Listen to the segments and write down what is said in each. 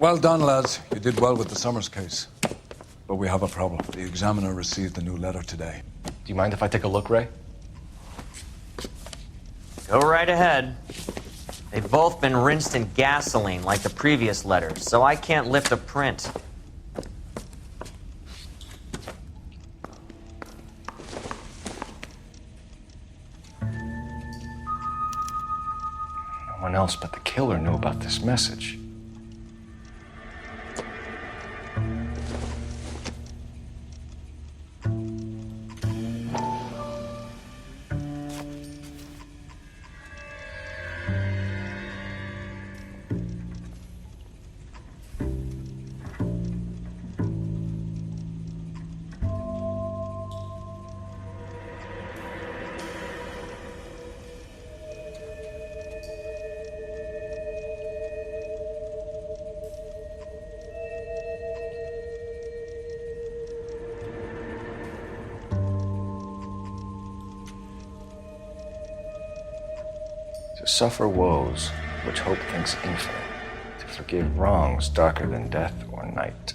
Well done, lads. You did well with the Summers case. But we have a problem. The examiner received a new letter today. Do you mind if I take a look, Ray? Go right ahead. They've both been rinsed in gasoline like the previous letters, so I can't lift a print. No one else but the killer knew about this message. To suffer woes which hope thinks infinite, to forgive wrongs darker than death or night.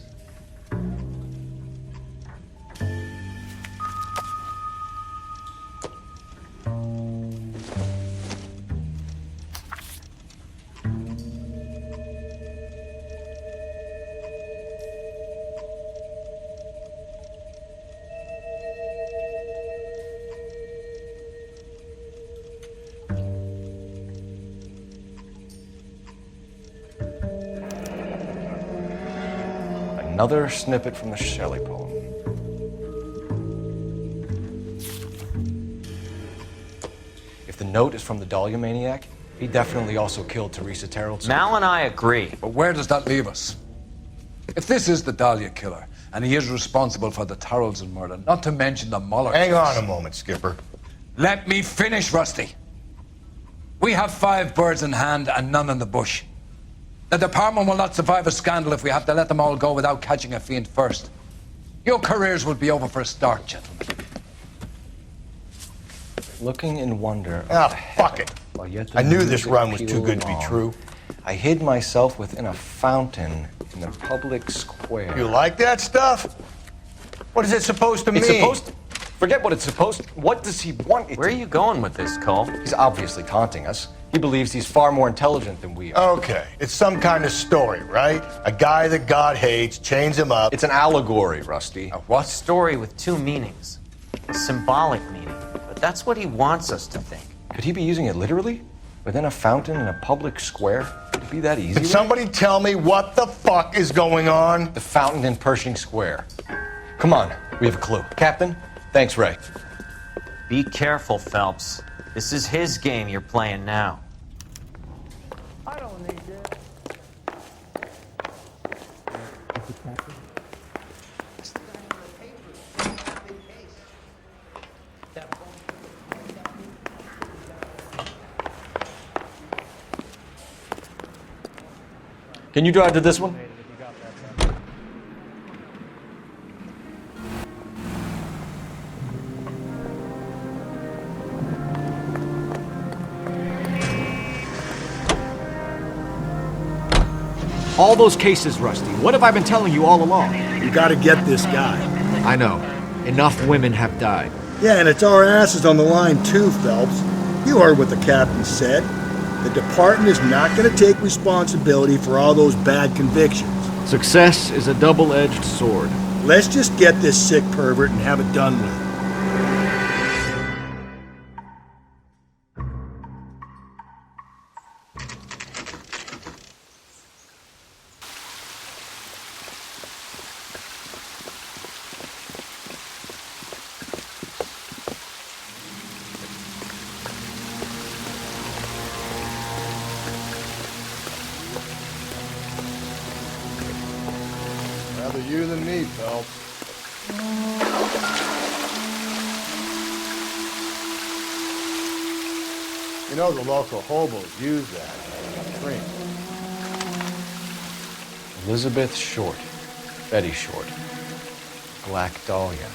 Another snippet from the Shelley poem. If the note is from the Dahlia maniac, he definitely also killed Teresa Terrell. Mal and I agree. But where does that leave us? If this is the Dahlia killer, and he is responsible for the Tarrelson murder, not to mention the Muller Hang case. on a moment, Skipper. Let me finish, Rusty. We have 5 birds in hand and none in the bush. The department will not survive a scandal if we have to let them all go without catching a fiend first. Your careers will be over for a start, gentlemen. Looking in wonder. Ah, fuck it. I knew this run was too good to be true. I hid myself within a fountain in the public square. You like that stuff? What is it supposed to mean? It's supposed to... Forget what it's supposed to... What does he want it Where are to... you going with this, Cole? He's obviously taunting us. He believes he's far more intelligent than we are. Okay, it's some kind of story, right? A guy that God hates, chains him up. It's an allegory, Rusty. A what? Story with 2 meanings. A symbolic meaning. But that's what he wants us to think. Could he be using it literally? Within a fountain in a public square? Could it be that easy? Can somebody tell me what the fuck is going on? The fountain in Pershing Square. Come on, we have a clue. Captain, thanks, Ray. Be careful, Phelps. This is his game you're playing now. I don't need that. Can you drive to this one? All those cases, Rusty. What have I been telling you all along? You gotta get this guy. I know. Enough women have died. Yeah, and it's our asses on the line too, Phelps. You heard what the captain said. The department is not gonna take responsibility for all those bad convictions. Success is a double-edged sword. Let's just get this sick pervert and have it done with. Rather you than me, Phelps. You know the local hobos use that as a drink. Elizabeth Short. Betty Short. Black Dahlia.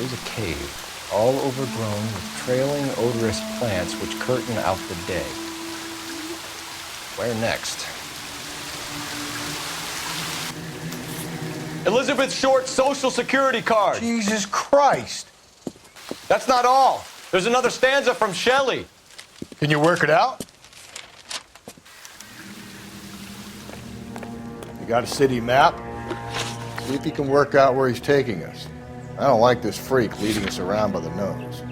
There's a cave, all overgrown with trailing, odorous plants which curtain out the day. Where next? Elizabeth Short's social security card. Jesus Christ. That's not all. There's another stanza from Shelley. Can you work it out? You got a city map? See if you can work out where he's taking us. I don't like this freak leading us around by the nose.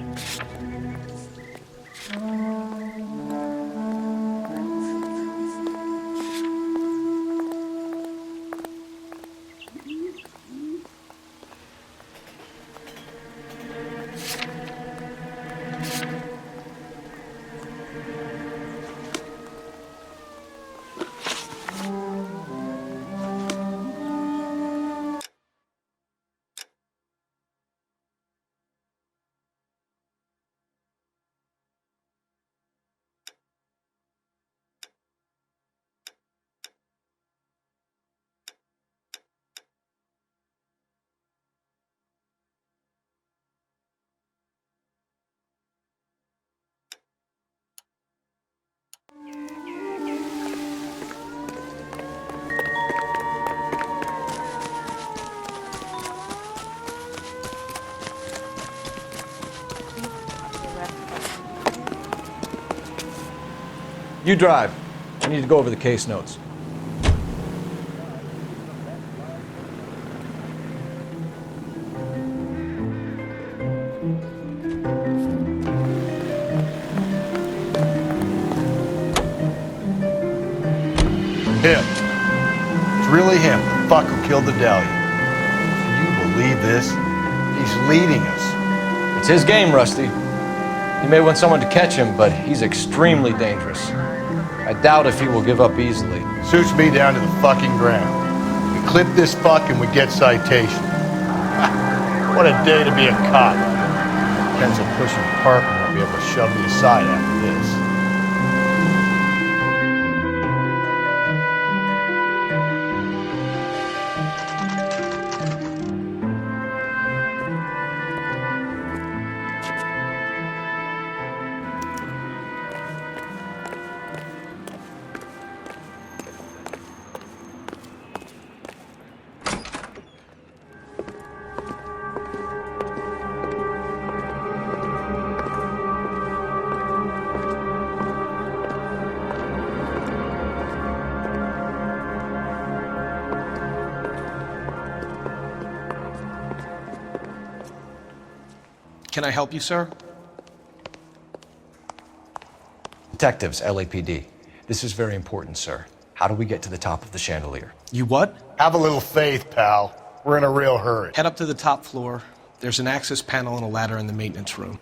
You drive. I need to go over the case notes. Him. It's really him, the fuck who killed the Dahlia. Can you believe this? He's leading us. It's his game, Rusty. He may want someone to catch him, but he's extremely dangerous. I doubt if he will give up easily. Suits me down to the fucking ground. We clip this fuck and we get citation. What a day to be a cop. Pencil pushing Parker won't be able to shove me aside after this. Can I help you, sir? Detectives, LAPD. This is very important, sir. How do we get to the top of the chandelier? You what? Have a little faith, pal. We're in a real hurry. Head up to the top floor. There's an access panel and a ladder in the maintenance room.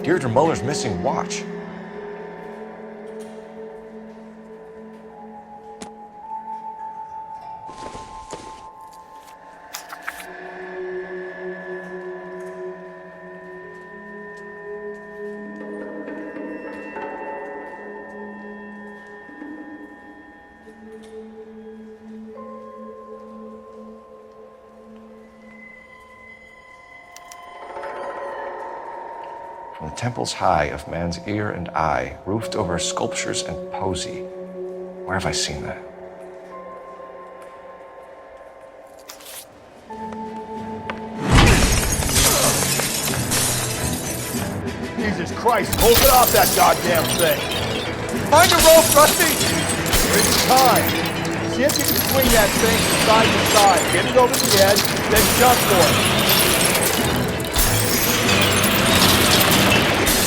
Deirdre Muller's missing watch. From the temples high of man's ear and eye, roofed over sculptures and poesy. Where have I seen that? Jesus Christ, hold it off that goddamn thing! Find a rope, Rusty! It's time. See if you can swing that thing from side to side. Get it over the edge, then jump for it.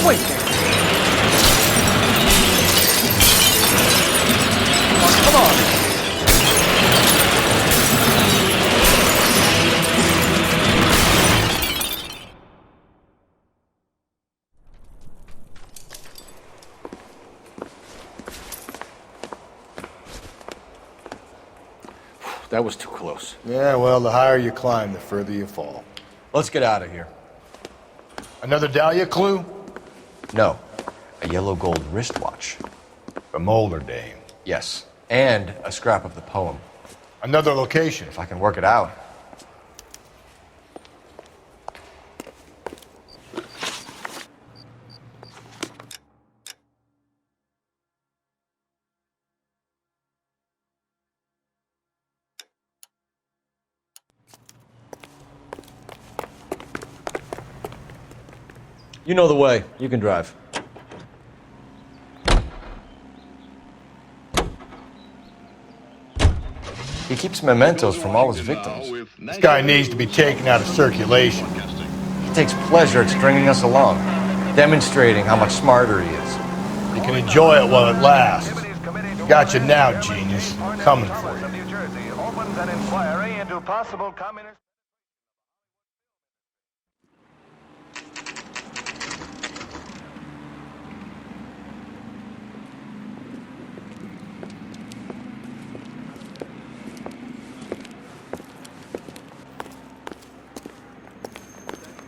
Wait! Come on! That was too close. Yeah, well, the higher you climb, the further you fall. Let's get out of here. Another Dahlia clue? No. A yellow gold wristwatch. The Molar Dame. Yes. And a scrap of the poem. Another location. If I can work it out. You know the way. You can drive. He keeps mementos from all his victims. This guy needs to be taken out of circulation. He takes pleasure at stringing us along, demonstrating how much smarter he is. You can enjoy it while it lasts. Gotcha now, genius. Coming for you. New Jersey opens an inquiry into possible communist.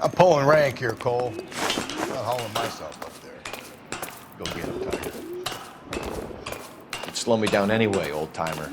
I'm pulling rank here, Cole. I'm not hauling myself up there. Go get him, Tiger. You'd slow me down anyway, old timer.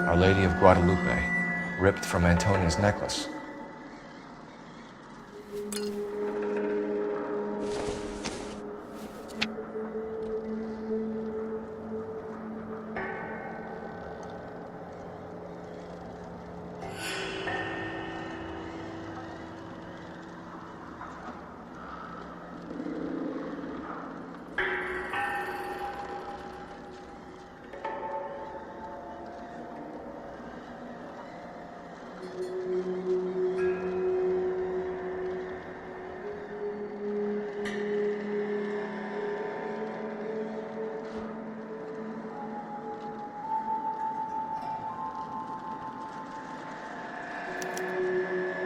Our Lady of Guadalupe, ripped from Antonia's necklace.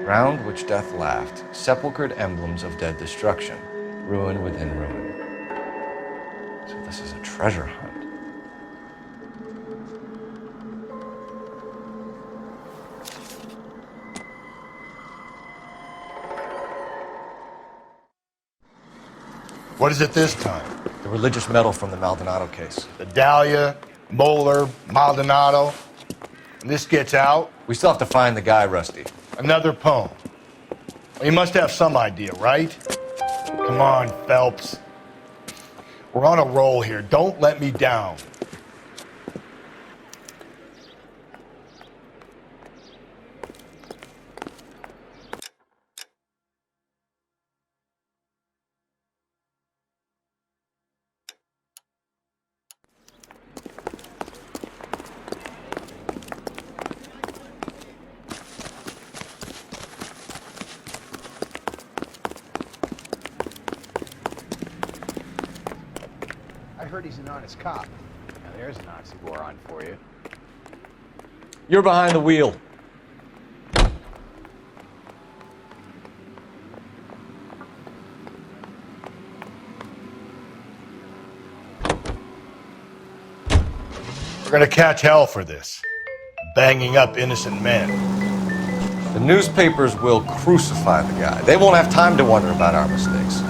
Round which death laughed, sepulchred emblems of dead destruction, ruin within ruin. So this is a treasure hunt. What is it this time? The religious medal from the Maldonado case. The Dahlia, Molar, Maldonado. And this gets out. We still have to find the guy, Rusty. Another poem. Well, you must have some idea, right? Come on, Phelps. We're on a roll here. Don't let me down. I heard he's an honest cop. Now there's an oxymoron for you. You're behind the wheel. We're gonna catch hell for this. Banging up innocent men. The newspapers will crucify the guy. They won't have time to wonder about our mistakes.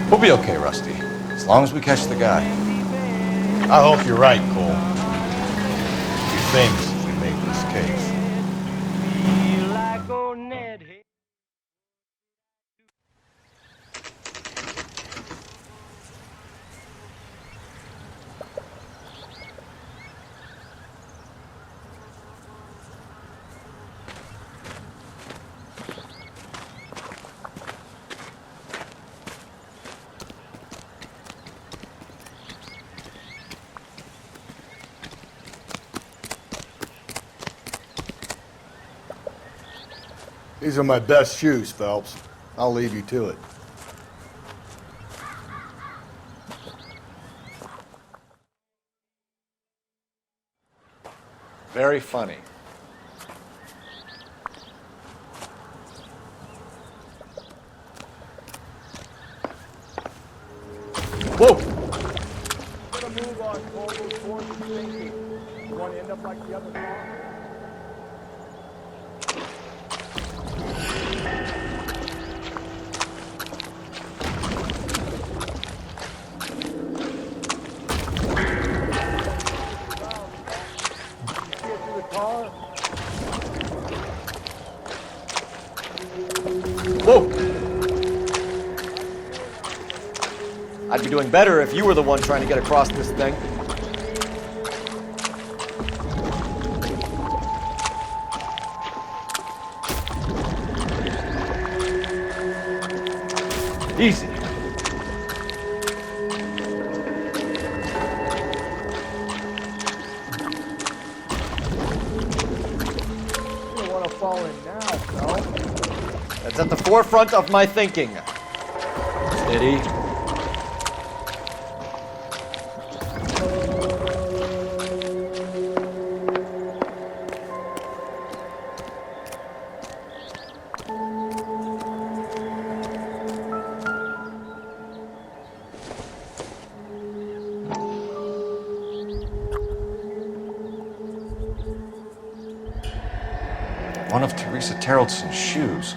We'll be okay, Rusty, as long as we catch the guy. I hope you're right, Cole. We'll be famous if we make this case. These are my best shoes, Phelps. I'll leave you to it. Very funny. Whoa! Put a move on, Cole. Those boards are sinking. You want to end up like the other car? Whoa! I'd be doing better if you were the one trying to get across this thing. Easy. You don't want to fall in now, no? That's at the forefront of my thinking. Steady. One of Teresa Terreldson's shoes.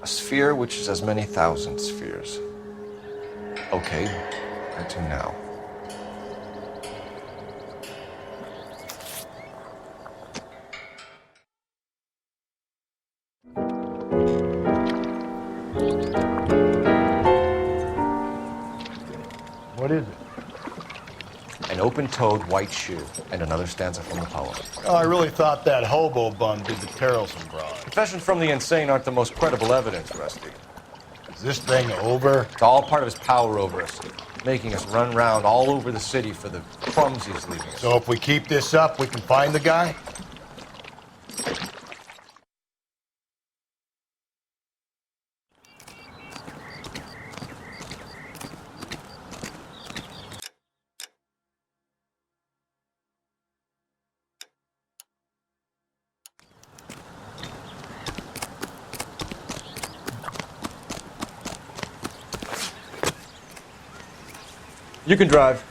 A sphere which is as many thousand spheres. Okay, where to now? What is it? An open-toed white shoe, and another stanza from the poem. Oh, I really thought that hobo bum did the Terrelson broad. Confessions from the insane aren't the most credible evidence, Rusty. Is this thing over? It's all part of his power over us, making us run round all over the city for the crumbs he's leaving us. So if we keep this up, we can find the guy? You can drive.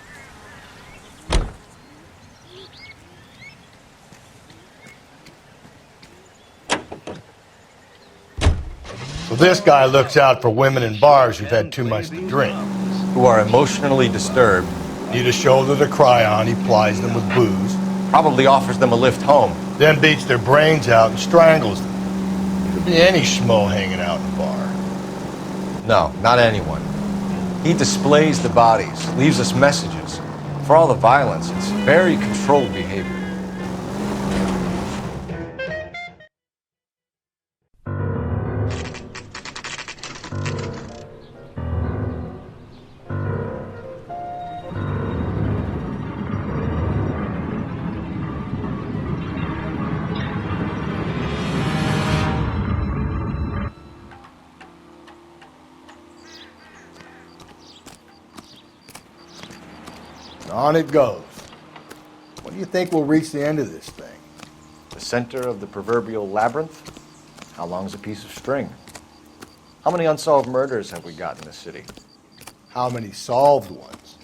So this guy looks out for women in bars who've had too much to drink. Who are emotionally disturbed. Need a shoulder to cry on, he plies them with booze. Probably offers them a lift home. Then beats their brains out and strangles them. Could be any schmo hanging out in a bar. No, not anyone. He displays the bodies, leaves us messages. For all the violence, it's very controlled behavior. On it goes. When do you think we'll reach the end of this thing? The center of the proverbial labyrinth? How long's a piece of string? How many unsolved murders have we got in this city? How many solved ones?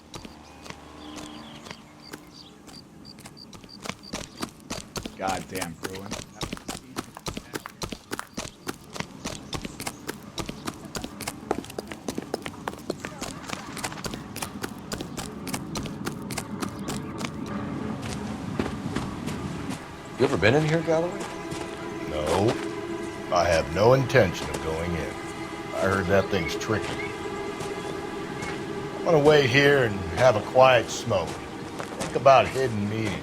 Goddamn Bruin. You ever been in here, Galloway? No. I have no intention of going in. I heard that thing's tricky. I'm gonna wait here and have a quiet smoke. Think about hidden meetings.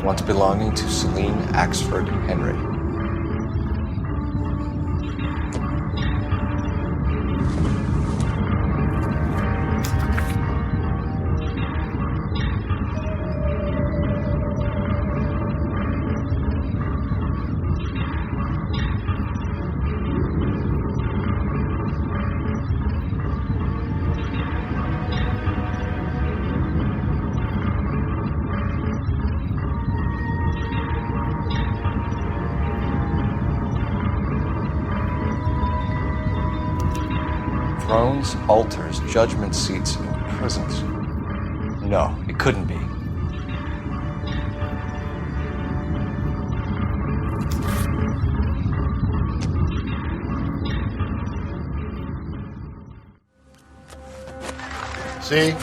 Once belonging to Celine Axford Henry. Thrones, altars, judgment seats, and prisons. No, it couldn't be. See?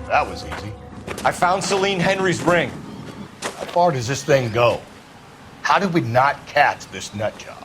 That was easy. I found Celine Henry's ring. How far does this thing go? How did we not catch this nut job?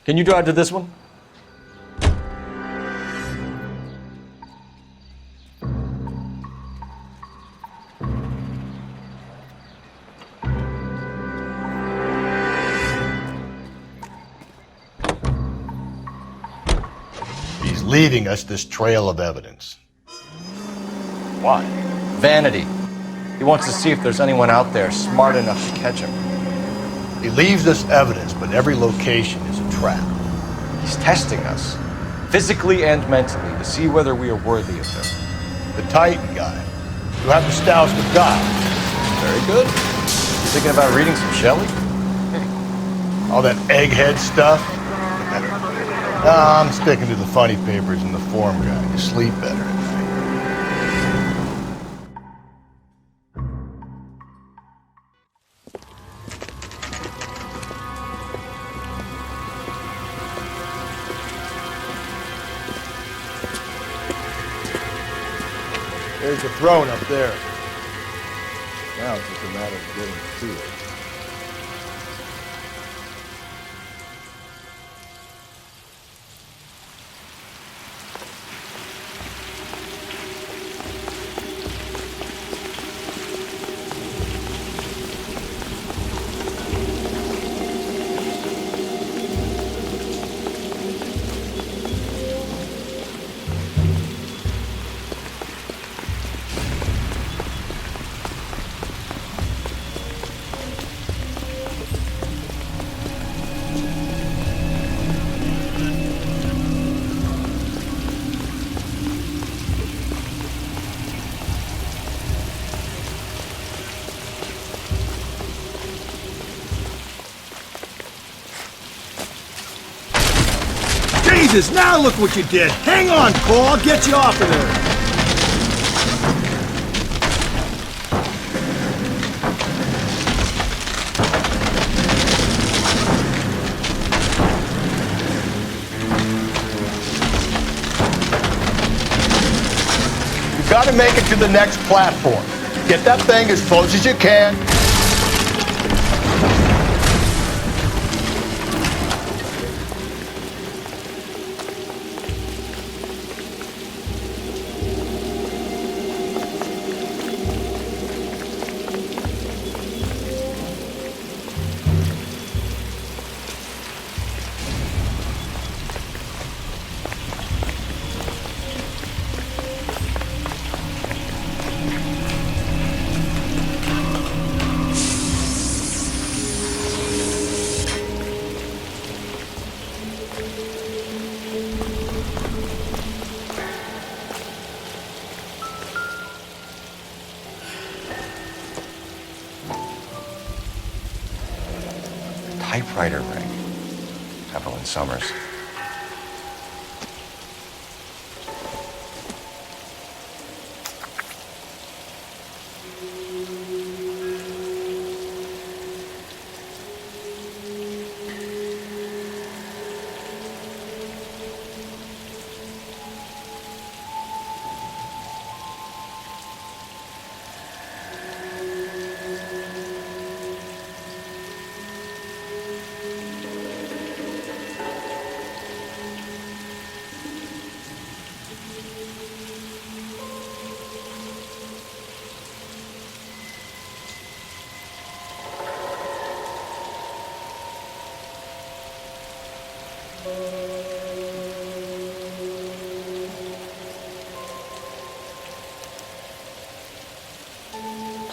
Can you drive to this one? He's leaving us this trail of evidence. Why? Vanity. He wants to see if there's anyone out there smart enough to catch him. He leaves us evidence, but every location is a trap. He's testing us, physically and mentally, to see whether we are worthy of him. The Titan guy, who had the stouts with God. Very good. You thinking about reading some Shelley? All that egghead stuff? I'm sticking to the funny papers and the form guide. You sleep better at night. There's the throne up there. Now it's just a matter of getting to it. Jesus, now look what you did! Hang on, Cole, I'll get you off of there! You gotta make it to the next platform. Get that thing as close as you can. Typewriter ring. Evelyn Summers.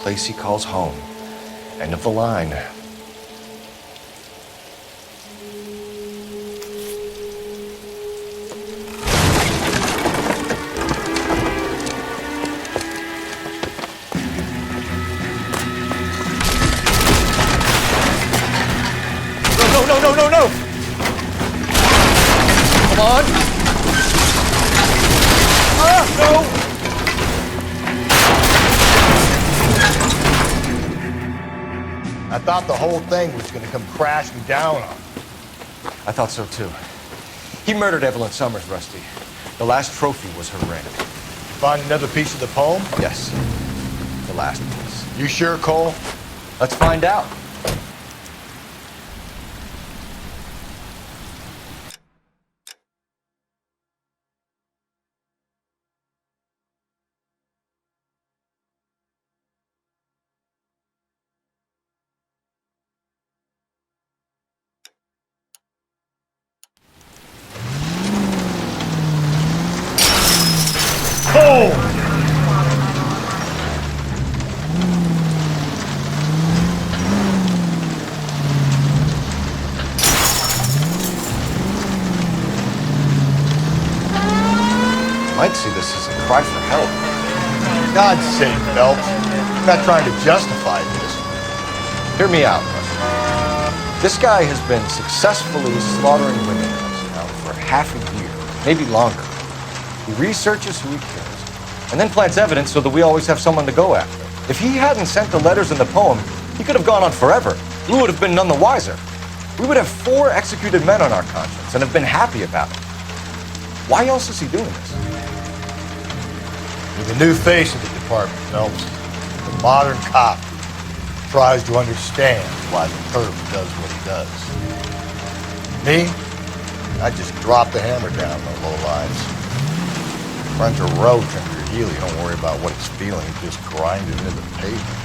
Place he calls home. End of the line. No! Come on! No! I thought the whole thing was gonna come crashing down on him. I thought so too. He murdered Evelyn Summers, Rusty. The last trophy was her ring. Find another piece of the poem? Yes. The last piece. You sure, Cole? Let's find out. Might see this as a cry for help. God's sake, Phelps. I'm not trying to justify this. Hear me out, Rusty. This guy has been successfully slaughtering women now for half a year, maybe longer. He researches who he kills, and then plants evidence so that we always have someone to go after. If he hadn't sent the letters in the poem, he could have gone on forever. We would have been none the wiser. We would have 4 executed men on our conscience and have been happy about it. Why else is he doing this? You're the new face of the department, Phelps. The modern cop tries to understand why the perp does what he does. Me? I just drop the hammer down the low lines. Punch a roach under your heel. You don't worry about what it's feeling. You just grind it into the pavement.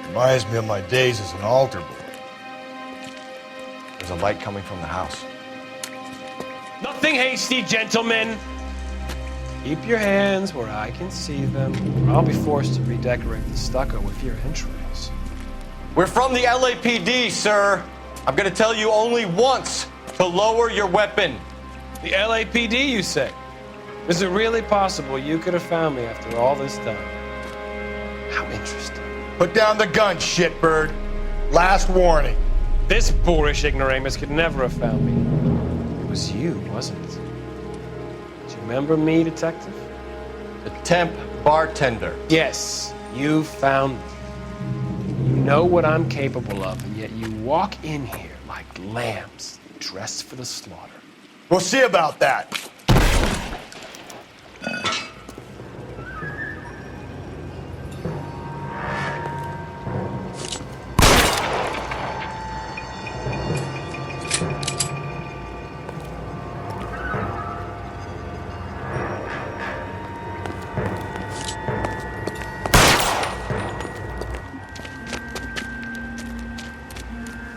Reminds me of my days as an altar boy. There's a light coming from the house. Nothing hasty, gentlemen. Keep your hands where I can see them, or I'll be forced to redecorate the stucco with your entrails. We're from the LAPD, sir. I'm gonna tell you only once to lower your weapon. The LAPD, you say? Is it really possible you could have found me after all this time? How interesting. Put down the gun, shitbird. Last warning. This boorish ignoramus could never have found me. It was you, wasn't it? Do you remember me, detective? The temp bartender. Yes, you found me. You know what I'm capable of, and yet you walk in here like lambs dressed for the slaughter. We'll see about that.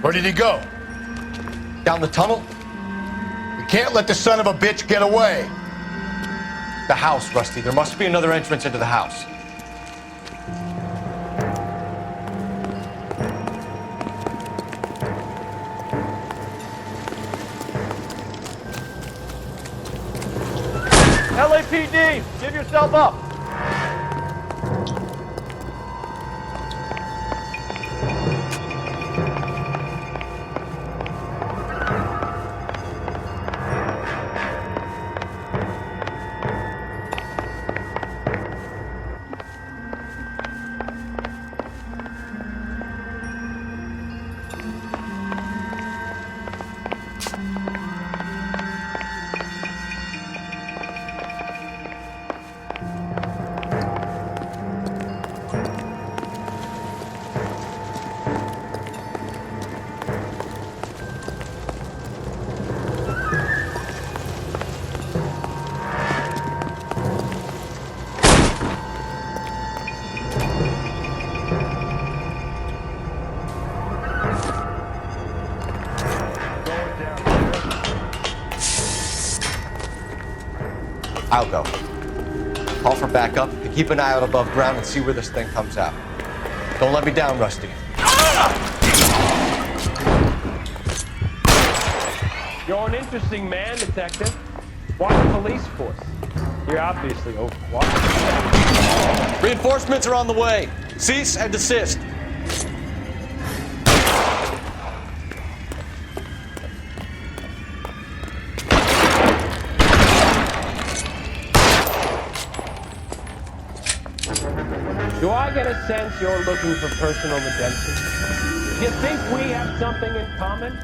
Where did he go? Down the tunnel? We can't let the son of a bitch get away. The house, Rusty. There must be another entrance into the house. LAPD, give yourself up. I'll go. Call for backup and keep an eye out above ground and see where this thing comes out. Don't let me down, Rusty. You're an interesting man, detective. Why the police force? You're obviously overqualified. Reinforcements are on the way. Cease and desist. Do I get a sense you're looking for personal redemption? Do you think we have something in common?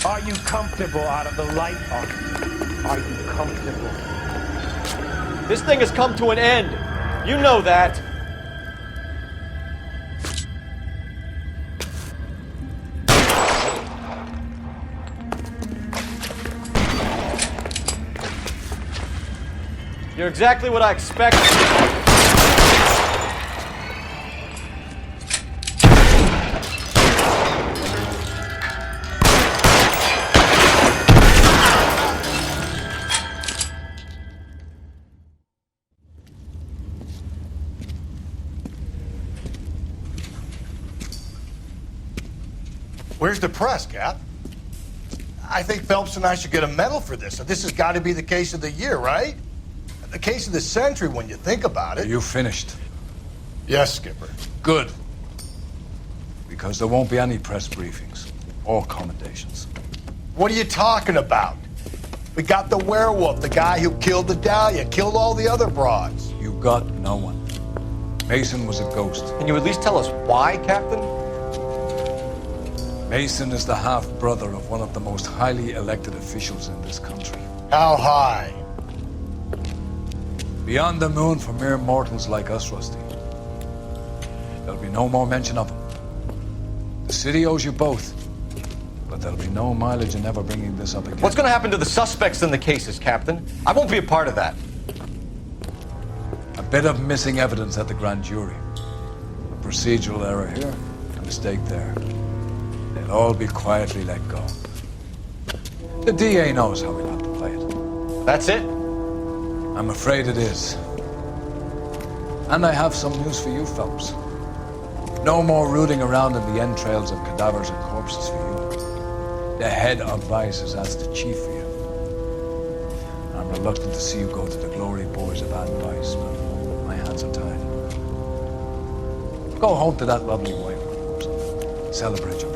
Are you comfortable out of the light, officer? Are you comfortable? This thing has come to an end. You know that. You're exactly what I expected. Where's the press, Cap? I think Phelps and I should get a medal for this. This has got to be the case of the year, right? The case of the century when you think about it. Are you finished? Yes, Skipper. Good. Because there won't be any press briefings or commendations. What are you talking about? We got the werewolf, the guy who killed the Dahlia, killed all the other broads. You got no one. Mason was a ghost. Can you at least tell us why, Captain? Mason is the half-brother of one of the most highly elected officials in this country. How high? Beyond the moon for mere mortals like us, Rusty. There'll be no more mention of him. The city owes you both, but there'll be no mileage in ever bringing this up again. What's going to happen to the suspects in the cases, Captain? I won't be a part of that. A bit of missing evidence at the grand jury. A procedural error here, a mistake there. They'll all be quietly let go. The DA knows how we'll have to play it. That's it? I'm afraid it is. And I have some news for you, Phelps. No more rooting around in the entrails of cadavers and corpses for you. The head of Vice has asked the chief for you. I'm reluctant to see you go to the glory boys of Ad Vice, but my hands are tied. Go home to that lovely wife of yours. Celebrate your